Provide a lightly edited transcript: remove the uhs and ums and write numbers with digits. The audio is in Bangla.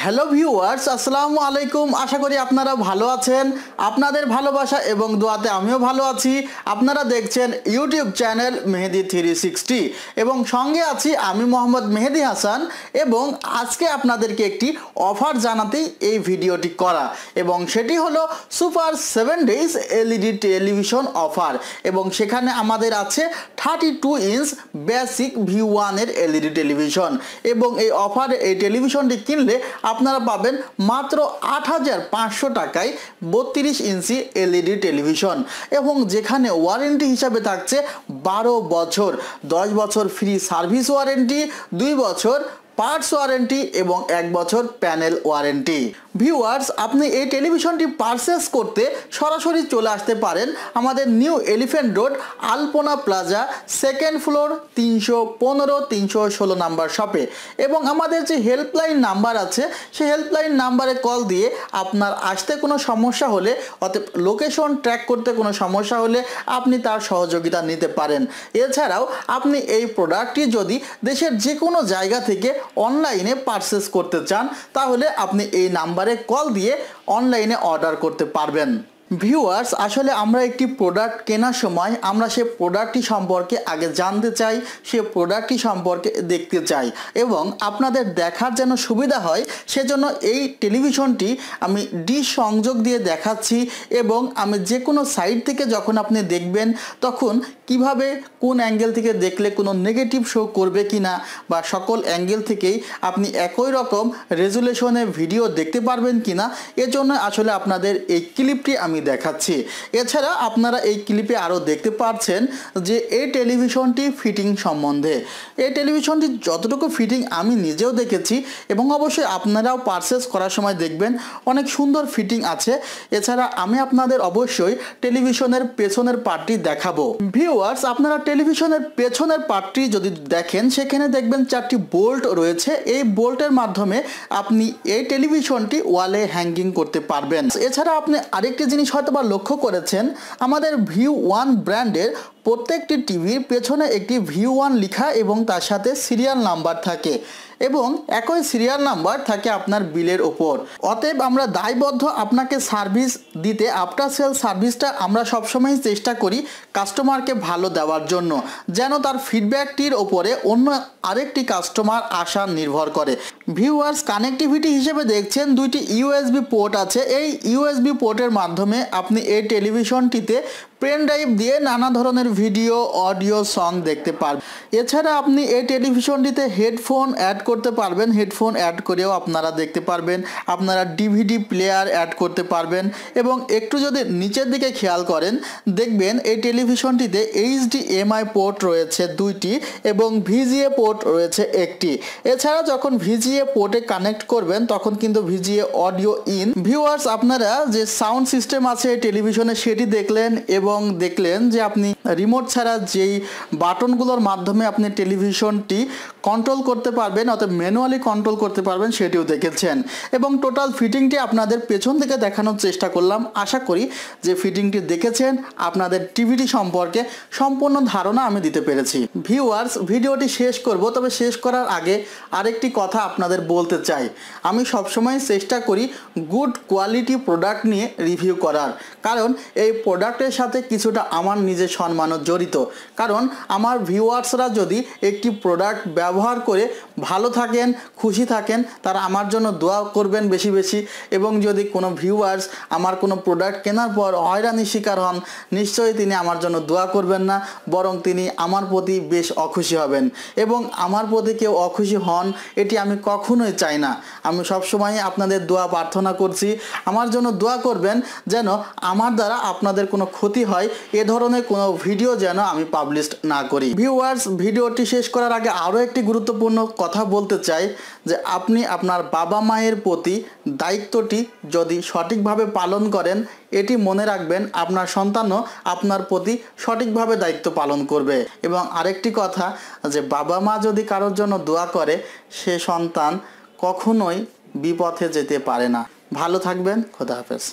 হ্যালো ভিউয়ার্স, আসসালামু আলাইকুম। আশা করি আপনারা ভালো আছেন। আপনাদের ভালোবাসা এবং দোয়াতে আমিও ভালো আছি। আপনারা দেখছেন ইউটিউব চ্যানেল মেহেদি 360 এবং সঙ্গে আছি আমি মোহাম্মদ মেহেদি হাসান। এবং আজকে আপনাদেরকে একটি অফার জানাতেই এই ভিডিওটি করা, এবং সেটি হলো super 7 days LED television offer. এবং সেখানে আমাদের আছে 32 ইঞ্চ বেসিক V1 এর এলইডি টেলিভিশন। এবং এই অফারে এই টেলিভিশনটি কিনলে আপনারা পাবেন মাত্র ৮৫০০ টাকায় ৩২ ইঞ্চি এলইডি টেলিভিশন, এবং যেখানে ওয়ারেন্টি হিসাবে থাকছে ১২ বছর, ১০ বছর ফ্রি সার্ভিস ওয়ারেন্টি, ২ বছর পার্টস ওয়ারেন্টি এবং ১ বছর প্যানেল ওয়ারেন্টি। ভিউয়ার্স, আপনি এই টেলিভিশনটি পারচেস করতে সরাসরি চলে আসতে পারেন আমাদের নিউ এলিফ্যান্ট রোড আলপনা প্লাজা, সেকেন্ড ফ্লোর, ৩১৫-৩১৬ নাম্বার শপে। এবং আমাদের যে হেল্পলাইন নাম্বার আছে সেই হেল্পলাইন নাম্বারে কল দিয়ে আপনার আসতে কোনো সমস্যা হলে, অর্থাৎ লোকেশন ট্র্যাক করতে কোনো সমস্যা হলে আপনি তার সহযোগিতা নিতে পারেন। এছাড়াও আপনি এই প্রোডাক্টটি যদি দেশের যে কোনো জায়গা থেকে অনলাইনে পারচেস করতে চান, তাহলে আপনি এই নাম্বারে কল দিয়ে অনলাইনে অর্ডার করতে পারবেন। ভিউয়ার্স, আসলে আমরা একটি প্রোডাক্ট কেনার সময় আমরা সে প্রোডাক্টটি সম্পর্কে আগে জানতে চাই, সে প্রোডাক্টটি সম্পর্কে দেখতে চাই, এবং আপনাদের দেখার যেন সুবিধা হয় সেজন্য এই টেলিভিশনটি আমি ডিশ সংযোগ দিয়ে দেখাচ্ছি। এবং আমি যে কোনো সাইড থেকে যখন আপনি দেখবেন তখন কিভাবে কোন অ্যাঙ্গেল থেকে দেখলে কোনো নেগেটিভ শো করবে কি না, বা সকল অ্যাঙ্গেল থেকেই আপনি একই রকম রেজুলেশনে ভিডিও দেখতে পারবেন কি না, এজন্য আসলে আপনাদের এই ক্লিপটি আমি দেখাচ্ছি। এছাড়া আপনারা এই ক্লিপে আরও দেখতে পাচ্ছেন যে এই টেলিভিশনটি ফিটিং সম্বন্ধে। এই টেলিভিশনটি যতটুকু ফিটিং আমি নিজেও দেখেছি, এবং অবশ্যই আপনারাও পারচেস করার সময় দেখবেন অনেক সুন্দর ফিটিং আছে। এছাড়া আমি আপনাদের অবশ্যই টেলিভিশনের পেছনের পার্টটি দেখাবো। ভিউয়ার্স, আপনারা টেলিভিশনের পেছনের পার্টটি যদি দেখেন সেখানে দেখবেন 4টি বোল্ট রয়েছে। এই বোল্টের মাধ্যমে আপনি এই টেলিভিশনটি ওয়ালে হ্যাঙ্গিং করতে পারবেন। এছাড়া আপনি আরেকটি জিনিস হয়তোবা লক্ষ্য করেছেন, আমাদের V1 ব্র্যান্ডের প্রত্যেকটি টিভির পেছনে একটি V1 লেখা এবং তার সাথে সিরিয়াল নাম্বার থাকে, এবং একই সিরিয়াল নাম্বার থাকে আপনার বিলের ওপর। অতএব আমরা দায়বদ্ধ আপনাকে সার্ভিস দিতে, আফটার সেল সার্ভিসটা আমরা সবসময় চেষ্টা করি কাস্টমারকে ভালো দেওয়ার জন্য, যেন তার ফিডব্যাকটির ওপরে অন্য আরেকটি কাস্টমার আশা নির্ভর করে। ভিউয়ার্স, কানেক্টিভিটি হিসেবে দেখছেন 2টি USB পোর্ট আছে। এই USB পোর্টের মাধ্যমে আপনি এই টেলিভিশনটিতে পেন ড্রাইভ দিয়ে নানা ধরনের ভিডিও, অডিও, সং দেখতে পারবেন। এছাড়া আপনি এই টেলিভিশনটিতে হেডফোন অ্যাড করতে পারবেন। হেডফোন অ্যাড করেও আপনারা দেখতে পারবেন। আপনারা DVD প্লেয়ার অ্যাড করতে পারবেন। এবং একটু যদি নিচের দিকে খেয়াল করেন দেখবেন এই টেলিভিশনটিতে HDMI পোর্ট রয়েছে 2টি এবং VGA পোর্ট রয়েছে 1টি। এছাড়া যখন VGA পোর্টে কানেক্ট করবেন তখন কিন্তু VGA অডিও ইন। ভিউয়ার্স, আপনারা যে সাউন্ড সিস্টেম আছে এই টেলিভিশনে সেটি দেখলেন, এবং দেখলেন যে আপনি রিমোট ছাড়া যেই বাটনগুলোর মাধ্যমে আপনি টেলিভিশনটি কন্ট্রোল করতে পারবেন, অর্থাৎ ম্যানুয়ালি কন্ট্রোল করতে পারবেন, সেটিও দেখেছেন। এবং টোটাল ফিটিংটি আপনাদের পেছন থেকে দেখানোর চেষ্টা করলাম। আশা করি যে ফিটিংটি দেখেছেন, আপনাদের টিভিটি সম্পর্কে সম্পূর্ণ ধারণা আমি দিতে পেরেছি। ভিউয়ার্স, ভিডিওটি শেষ করব, তবে শেষ করার আগে আরেকটি কথা আপনাদের বলতে চাই। আমি সবসময় চেষ্টা করি গুড কোয়ালিটি প্রোডাক্ট নিয়ে রিভিউ করার, কারণ এই প্রোডাক্টের সাথে কিছুটা আমার নিজের সম্মানও জড়িত। কারণ আমার ভিউয়ার্সরা যদি একটি প্রোডাক্ট ব্যবহার করে ভালো থাকেন, খুশি থাকেন, তারা আমার জন্য দোয়া করবেন বেশি বেশি। এবং যদি কোনো ভিউয়ার্স আমার কোনো প্রোডাক্ট কেনার পর হয়রানির শিকার হন, নিশ্চয়ই তিনি আমার জন্য দোয়া করবেন না, বরং তিনি আমার প্রতি বেশ অখুশি হবেন। এবং আমার প্রতি কেউ অখুশি হন এটি আমি কখনোই চাই না। আমি সবসময় আপনাদের দোয়া প্রার্থনা করছি, আমার জন্য দোয়া করবেন যেন আমার দ্বারা আপনাদের কোনো ক্ষতি হয়, এ ধরনের কোনো ভিডিও যেন আমি পাবলিশ না করি। ভিউয়ার্স, ভিডিওটি শেষ করার আগে আরও একটি গুরুত্বপূর্ণ কথা বলতে চাই, যে আপনি আপনার বাবা মায়ের প্রতি দায়িত্বটি যদি সঠিকভাবে পালন করেন, এটি মনে রাখবেন আপনার সন্তানও আপনার প্রতি সঠিকভাবে দায়িত্ব পালন করবে। এবং আরেকটি কথা, যে বাবা মা যদি কারোর জন্য দোয়া করে সে সন্তান কখনোই বিপথে যেতে পারে না। ভালো থাকবেন, খোদা হাফেজ।